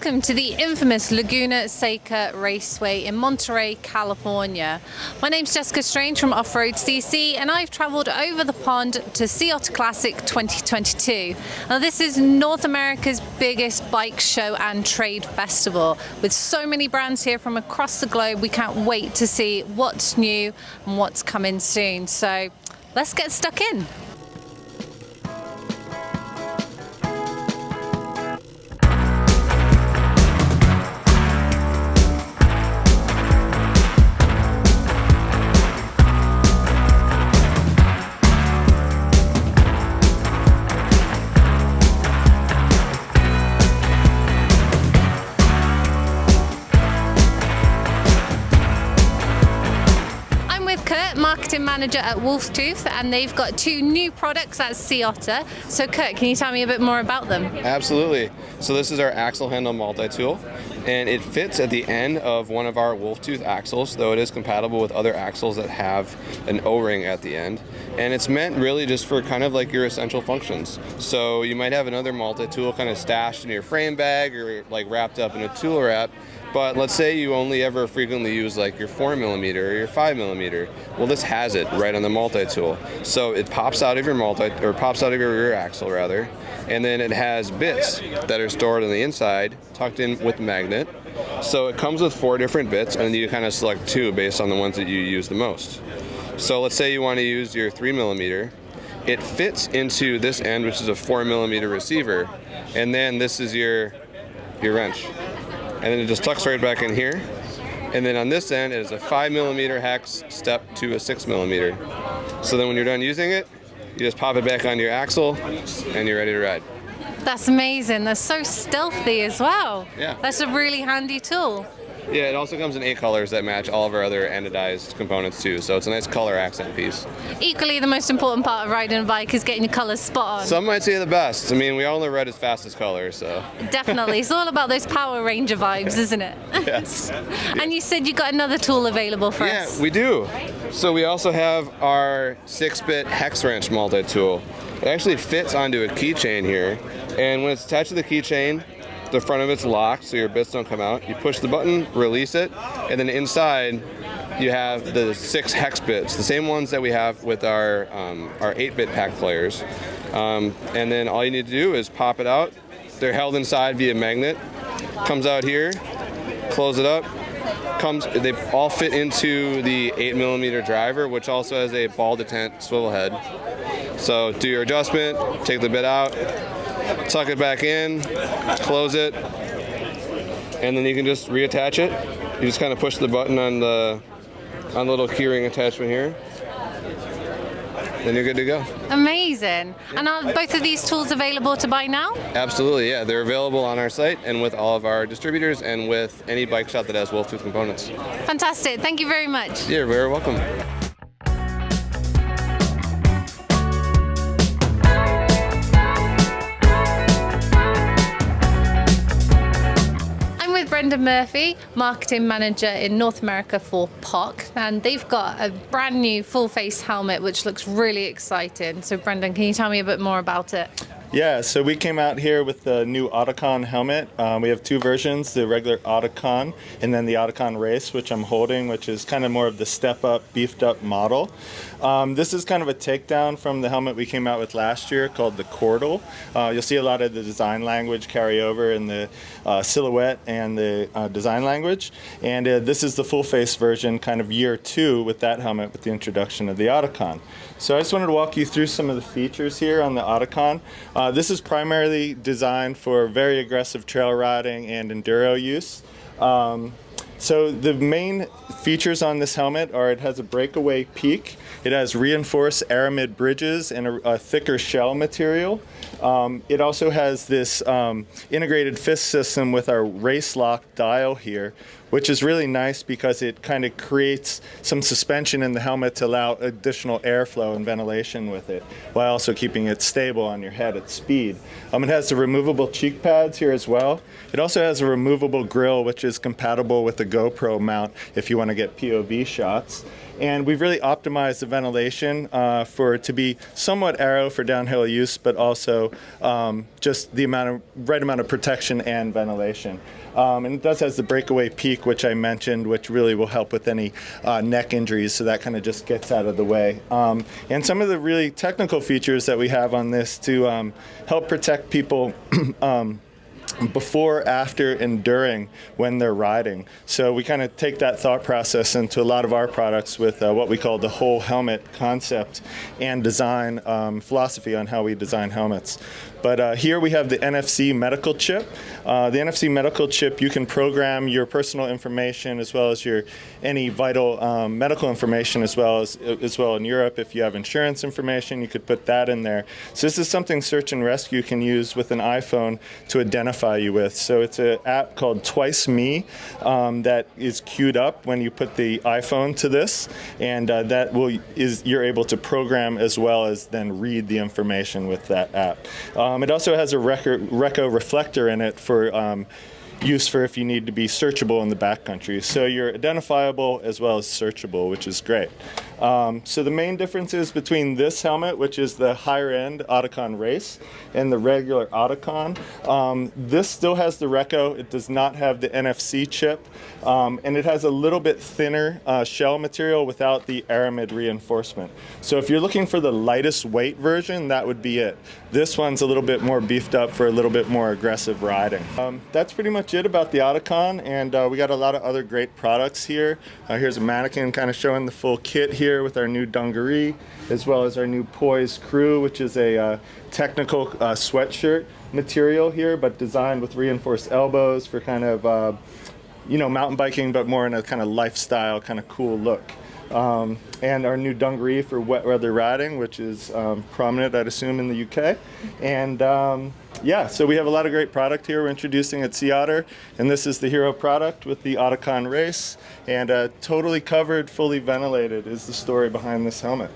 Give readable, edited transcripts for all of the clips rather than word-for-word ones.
welcome to the infamous Laguna Seca Raceway in Monterey, California. My name's Jessica Strange from off-road.cc and I've travelled over the pond to Sea Otter Classic 2022. Now this is North America's biggest bike show and trade festival. With so many brands here from across the globe, we can't wait to see what's new and what's coming soon. So let's get stuck in. Marketing manager at Wolf's Tooth, and they've got two new products at Sea Otter. So Kurt, can you tell me a bit more about them? Absolutely. So this is our axle handle multi-tool, and it fits at the end of one of our Wolf Tooth axles, though it is compatible with other axles that have an O-ring at the end. And it's meant really just for kind of like your essential functions. So you might have another multi-tool kind of stashed in your frame bag or like wrapped up in a tool wrap. But let's say you only ever frequently use like your 4mm or your 5mm. Well, this has it right on the multi-tool. So it pops out of your pops out of your rear axle rather, and then it has bits that are stored on the inside, tucked in with magnet. So it comes with 4 different bits, and you kind of select 2 based on the ones that you use the most. So let's say you want to use your 3mm. It fits into this end, which is a 4mm receiver, and then this is your wrench. And then it just tucks right back in here. And then on this end, it is a 5mm hex step to a 6mm. So then when you're done using it, you just pop it back on your axle and you're ready to ride. That's amazing. They're so stealthy as well. Yeah. That's a really handy tool. Yeah, it also comes in 8 colors that match all of our other anodized components too, so it's a nice color accent piece. Equally, the most important part of riding a bike is getting your colors spot on. Some might say the best. I mean, we all know red is fastest color, so. Definitely. It's all about those Power Ranger vibes, isn't it? Yes. And you said you got another tool available for us. Yeah, we do. So we also have our 6-bit hex wrench multi-tool. It actually fits onto a keychain here, and when it's attached to the keychain, the front of it's locked so your bits don't come out. You push the button, release it, and then inside you have the 6 hex bits, the same ones that we have with our 8-bit pack players. And then all you need to do is pop it out. They're held inside via magnet. Comes out here, close it up. They all fit into the 8mm driver, which also has a ball detent swivel head. So do your adjustment, take the bit out, tuck it back in, close it, and then you can just reattach it. You just kind of push the button on the little keyring attachment here, then you're good to go. Amazing. And are both of these tools available to buy now? Absolutely, yeah. They're available on our site and with all of our distributors and with any bike shop that has Wolf Tooth components. Fantastic. Thank you very much. You're very welcome. Brendan Murphy, marketing manager in North America for POC, and they've got a brand new full face helmet which looks really exciting. So Brendan, can you tell me a bit more about it? Yeah, so we came out here with the new Autocon helmet. We have 2 versions, the regular Autocon and then the Autocon Race, which I'm holding, which is kind of more of the step-up, beefed-up model. This is kind of a takedown from the helmet we came out with last year called the Cordal. You'll see a lot of the design language carry over in the silhouette and the design language. And this is the full-face version, kind of year 2 with that helmet with the introduction of the Autocon. So I just wanted to walk you through some of the features here on the Autocon. This is primarily designed for very aggressive trail riding and enduro use. So the main features on this helmet are it has a breakaway peak, it has reinforced aramid bridges and a thicker shell material. It also has this integrated fist system with our race lock dial here, which is really nice because it kind of creates some suspension in the helmet to allow additional airflow and ventilation with it, while also keeping it stable on your head at speed. It has the removable cheek pads here as well. It also has a removable grill, which is compatible with the GoPro mount if you want to get POV shots. and we've really optimized the ventilation for it to be somewhat aero for downhill use, but also just the right amount of protection and ventilation. And it does has the breakaway peak, which I mentioned, which really will help with any neck injuries, so that kind of just gets out of the way. And some of the really technical features that we have on this to help protect people before, after, and during when they're riding. So we kind of take that thought process into a lot of our products with what we call the whole helmet concept and design philosophy on how we design helmets. But here we have the NFC medical chip. The NFC medical chip, you can program your personal information as well as your any vital medical information as well in Europe. If you have insurance information, you could put that in there. So this is something search and rescue can use with an iPhone to identify you with. So it's an app called Twice Me that is queued up when you put the iPhone to this, and you're able to program as well as then read the information with that app. It also has a Reco reflector in it for use for if you need to be searchable in the backcountry. So you're identifiable as well as searchable, which is great. So the main differences between this helmet, which is the higher end Oticon Race, and the regular Oticon, this still has the Reco. It does not have the NFC chip, and it has a little bit thinner shell material without the aramid reinforcement. So if you're looking for the lightest weight version, that would be it. This one's a little bit more beefed up for a little bit more aggressive riding. That's pretty much it about the Oticon, and we got a lot of other great products here. Here's a mannequin kind of showing the full kit here with our new dungaree, as well as our new Poise Crew, which is a technical sweatshirt material here, but designed with reinforced elbows for kind of mountain biking, but more in a kind of lifestyle, kind of cool look. And our new dungaree for wet weather riding, which is prominent, I'd assume, in the UK. And yeah, so we have a lot of great product here we're introducing at Sea Otter, and this is the hero product with the Oticon Race, and totally covered, fully ventilated is the story behind this helmet.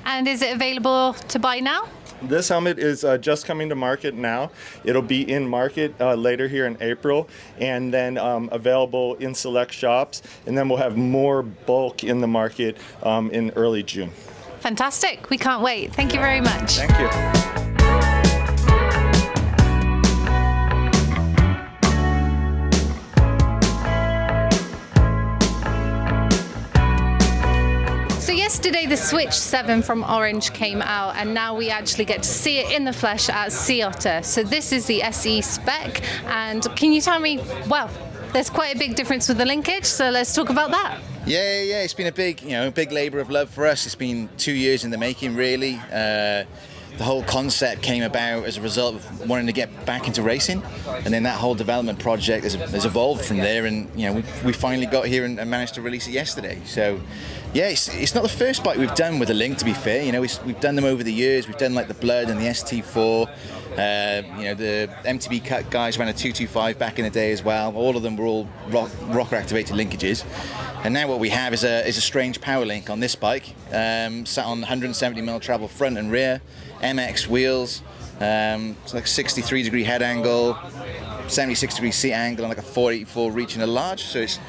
And is it available to buy now? This helmet is just coming to market now. It'll be in market later here in April, and then available in select shops, and then we'll have more bulk in the market in early June. Fantastic. We can't wait. Thank you very much. Thank you. Yesterday the Switch 7 from Orange came out, and now we actually get to see it in the flesh at Sea Otter. So this is the SE spec, and can you tell me, well, there's quite a big difference with the linkage, so let's talk about that. Yeah, it's been a big labour of love for us. It's been 2 years in the making, really. The whole concept came about as a result of wanting to get back into racing, and then that whole development project has evolved from there, and we finally got here and managed to release it yesterday. So yeah, it's not the first bike we've done with a link, to be fair. We've done them over the years. We've done like the Blood and the ST4. The MTB Cut guys ran a 225 back in the day as well. All of them were all rocker activated linkages. And now what we have is a strange power link on this bike, sat on 170mm travel front and rear, MX wheels, it's like 63 degree head angle, 76 degree seat angle, and like a 484 reach in a large. So it's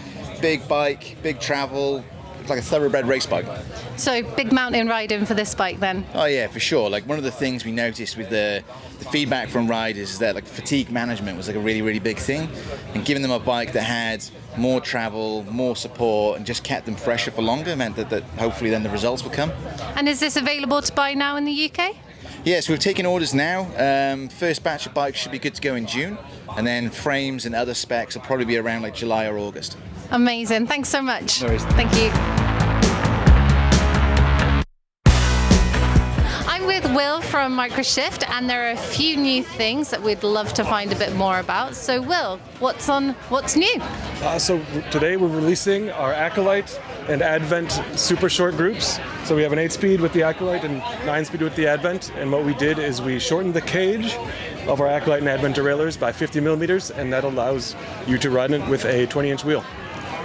big bike, big travel. It's like a thoroughbred race bike. So big mountain riding for this bike then? Oh yeah, for sure. Like one of the things we noticed with the feedback from riders is that like fatigue management was like a really, really big thing, and giving them a bike that had more travel, more support, and just kept them fresher for longer meant that hopefully then the results would come. And is this available to buy now in the UK? Yes, we've taken orders now. First batch of bikes should be good to go in June, and then frames and other specs will probably be around like July or August. Amazing. Thanks so much. No worries. Thank you. I'm with Will from Microshift, and there are a few new things that we'd love to find a bit more about. So Will, what's new? So today we're releasing our Acolyte and Advent super short groups. So we have an 8-speed with the Acolyte and 9-speed with the Advent, and what we did is we shortened the cage of our Acolyte and Advent derailleurs by 50mm, and that allows you to ride it with a 20-inch wheel.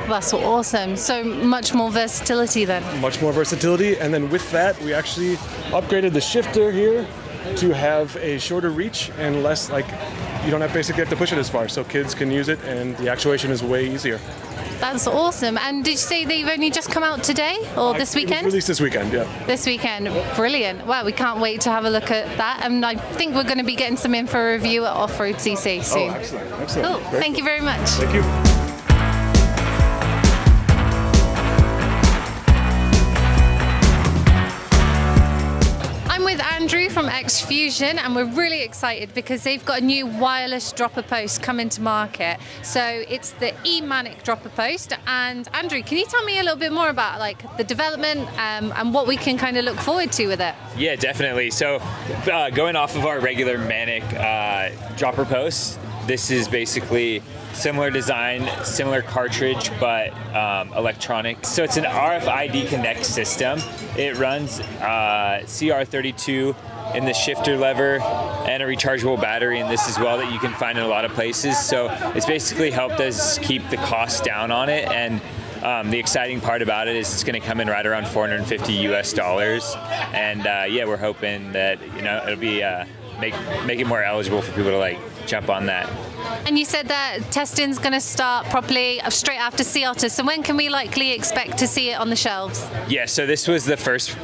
That's awesome. So much more versatility then. Much more versatility, and then with that we actually upgraded the shifter here to have a shorter reach and less, like, you don't have basically have to push it as far, so kids can use it and the actuation is way easier. That's awesome. And did you say they've only just come out today or this It was weekend? released this weekend, yeah. This weekend. Brilliant. Well, we can't wait to have a look at that. And I think we're going to be getting some in for a review at Off-road.cc soon. Oh, excellent. Cool. Thank you very much. Thank you. I'm with Andrew from XFusion, and we're really excited because they've got a new wireless dropper post coming to market. So it's the eManic dropper post. And Andrew, can you tell me a little bit more about like the development and what we can kind of look forward to with it? Yeah, definitely. So going off of our regular Manic dropper post, this is basically similar design, similar cartridge, but electronic. So it's an RFID Connect system. It runs CR32 in the shifter lever and a rechargeable battery in this as well that you can find in a lot of places. So it's basically helped us keep the cost down on it. And the exciting part about it is it's going to come in right around $450 US. And yeah, we're hoping that it'll be make it more eligible for people to like jump on that. And you said that testing's going to start properly straight after Sea Otter. So when can we likely expect to see it on the shelves? Yeah, so this was the first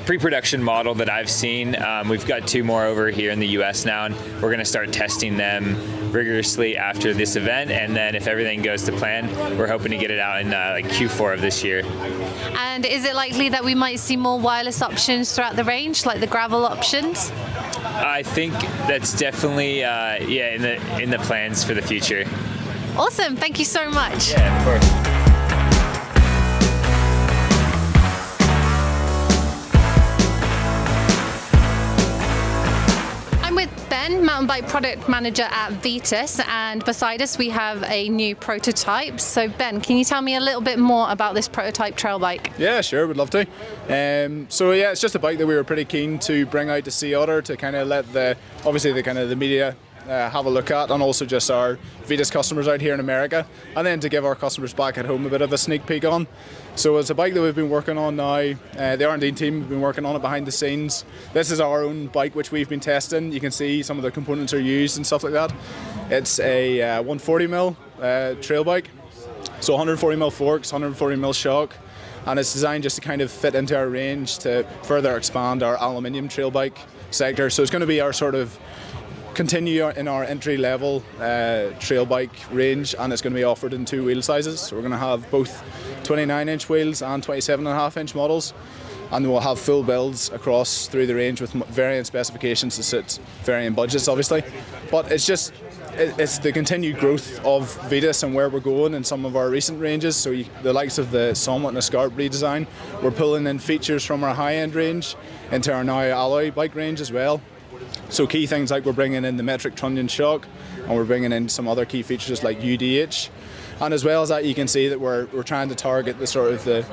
pre-production model that I've seen. We've got 2 more over here in the US now, and we're going to start testing them rigorously after this event. And then if everything goes to plan, we're hoping to get it out in like Q4 of this year. And is it likely that we might see more wireless options throughout the range, like the gravel options? I think that's definitely in the plans for the future. Awesome, thank you so much. Yeah, of course. Mountain bike product manager at Vitus, and beside us we have a new prototype. So Ben, can you tell me a little bit more about this prototype trail bike? Yeah, sure, would love to. So yeah, it's just a bike that we were pretty keen to bring out to Sea Otter to kind of let the media have a look at, and also just our Vitus customers out here in America, and then to give our customers back at home a bit of a sneak peek on. So it's a bike that we've been working on now. The R&D team have been working on it behind the scenes. This is our own bike which we've been testing. You can see some of the components are used and stuff like that. It's a 140mm trail bike, so 140mm forks, 140mm shock, and it's designed just to kind of fit into our range to further expand our aluminium trail bike sector. So it's going to be our sort of continue in our entry-level trail bike range, and it's going to be offered in 2 wheel sizes. So we're going to have both 29-inch wheels and 27.5-inch models, and we'll have full builds across through the range with varying specifications to suit varying budgets, obviously. But it's the continued growth of Vitus and where we're going in some of our recent ranges. So the likes of the Summit and the Scarp redesign, we're pulling in features from our high-end range into our now alloy bike range as well. So key things like we're bringing in the metric trunnion shock, and we're bringing in some other key features like UDH. And as well as that, you can see that we're trying to target the sort of the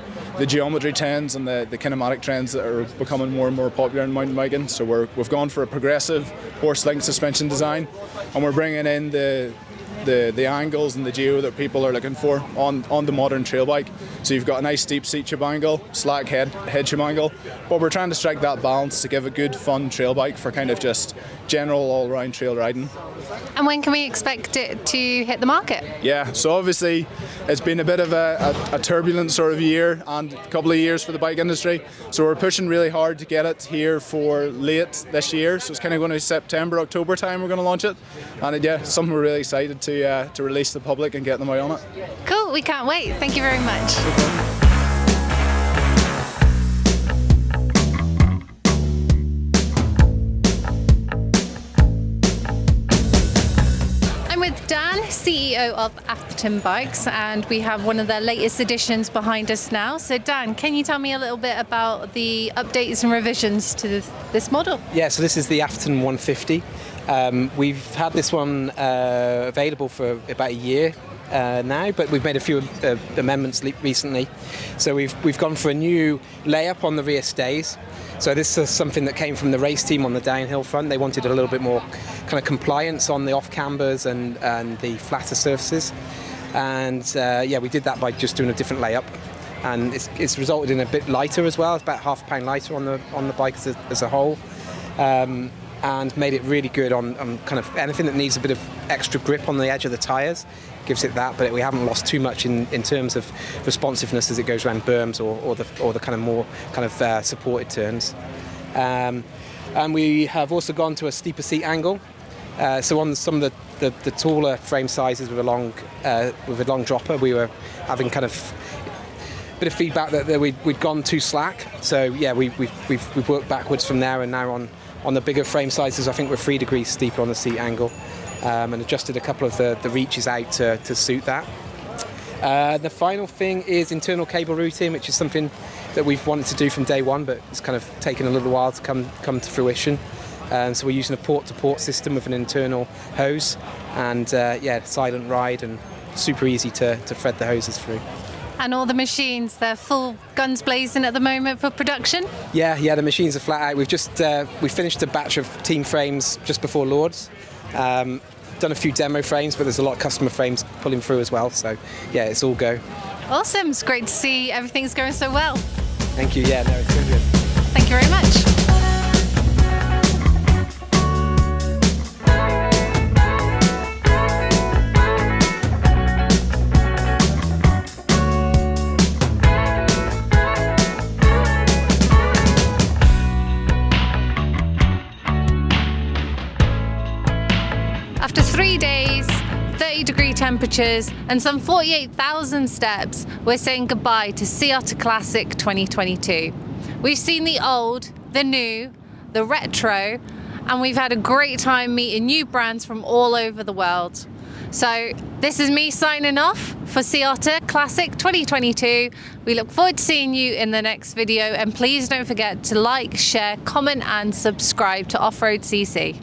geometry trends and the kinematic trends that are becoming more and more popular in mountain biking. So we've gone for a progressive horse-link suspension design, and we're bringing in the angles and the geo that people are looking for on the modern trail bike. So you've got a nice steep seat tube angle, slack head tube angle, but we're trying to strike that balance to give a good fun trail bike for kind of just general all-round trail riding. And when can we expect it to hit the market? Yeah, so obviously it's been a bit of a turbulent sort of year and a couple of years for the bike industry, so we're pushing really hard to get it here for late this year. So it's kind of going to be September, October time we're going to launch it, and yeah, something we're really excited to release to the public and get them out on it. Cool, we can't wait. Thank you very much. I'm with Dan, CEO of Afton Bikes, and we have one of their latest additions behind us now. So Dan, can you tell me a little bit about the updates and revisions to this model? Yeah, so this is the Afton 150. We've had this one available for about a year now, but we've made a few amendments recently. So we've gone for a new layup on the rear stays. So this is something that came from the race team on the downhill front. They wanted a little bit more kind of compliance on the off cambers and the flatter surfaces. And yeah, we did that by just doing a different layup. And it's resulted in a bit lighter as well. It's about half a pound lighter on the bike as a whole. And and made it really good on kind of anything that needs a bit of extra grip on the edge of the tyres. Gives it that, but we haven't lost too much in terms of responsiveness as it goes around berms or the kind of more kind of supported turns. And we have also gone to a steeper seat angle. So on some of the taller frame sizes with a long dropper, we were having kind of a bit of feedback that we'd gone too slack. So yeah, we've worked backwards from there, and now on the bigger frame sizes, I think we're 3 degrees steeper on the seat angle, and adjusted a couple of the reaches out to suit that. The final thing is internal cable routing, which is something that we've wanted to do from day one, but it's kind of taken a little while to come to fruition. So we're using a port-to-port system with an internal hose, and silent ride and super easy to thread the hoses through. And all the machines, they're full guns blazing at the moment for production? Yeah, the machines are flat out. We've just we finished a batch of team frames just before Lords. Done a few demo frames, but there's a lot of customer frames pulling through as well. So yeah, it's all go. Awesome, it's great to see everything's going so well. Thank you, yeah, no, it's been good. Thank you very much. After 3 days, 30-degree temperatures and some 48,000 steps, we're saying goodbye to Sea Otter Classic 2022. We've seen the old, the new, the retro, and we've had a great time meeting new brands from all over the world. So this is me signing off for Sea Otter Classic 2022. We look forward to seeing you in the next video, and please don't forget to like, share, comment and subscribe to Off-Road CC.